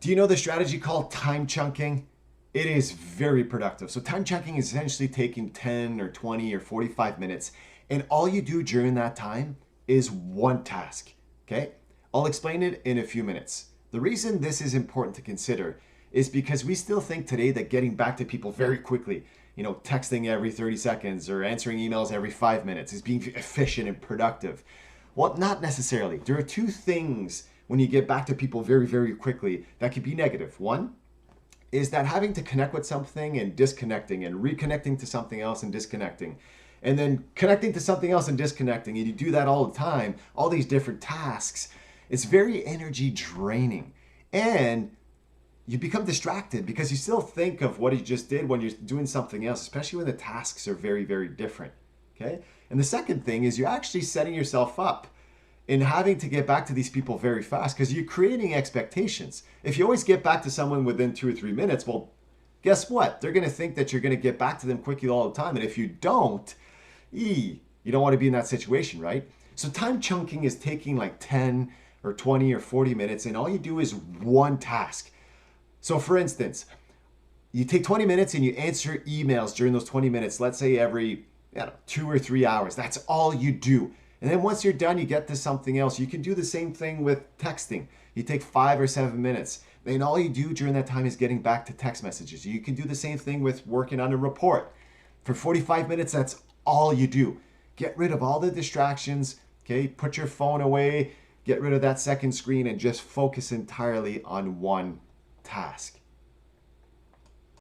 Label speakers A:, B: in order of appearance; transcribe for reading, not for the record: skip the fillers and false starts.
A: Do you know the strategy called time chunking? It is very productive. So time chunking is essentially taking 10 or 20 or 45 minutes, and all you do during that time is one task. Okay? I'll explain it in a few minutes. The reason this is important to consider is because we still think today that getting back to people very quickly, texting every 30 seconds or answering emails every 5 minutes is being efficient and productive. Well, not necessarily. There are two things when you get back to people very, very quickly that could be negative. One is that having to connect with something and disconnecting and reconnecting to something else and disconnecting and then connecting to something else and disconnecting, and you do that all the time, all these different tasks, it's very energy draining. And you become distracted because you still think of what you just did when you're doing something else, especially when the tasks are very, very different. Okay? And the second thing is you're actually setting yourself up in having to get back to these people very fast because you're creating expectations. If you always get back to someone within 2 or 3 minutes, well, guess what? They're going to think that you're going to get back to them quickly all the time. And if you don't, you don't want to be in that situation, right? So time chunking is taking like 10 or 20 or 40 minutes, and all you do is one task. So for instance, you take 20 minutes and you answer emails during those 20 minutes, let's say every 2 or 3 hours. That's all you do. And then once you're done, you get to something else. You can do the same thing with texting. You take 5 or 7 minutes. And all you do during that time is getting back to text messages. You can do the same thing with working on a report. For 45 minutes, that's all you do. Get rid of all the distractions, okay? Put your phone away, get rid of that second screen, and just focus entirely on one task.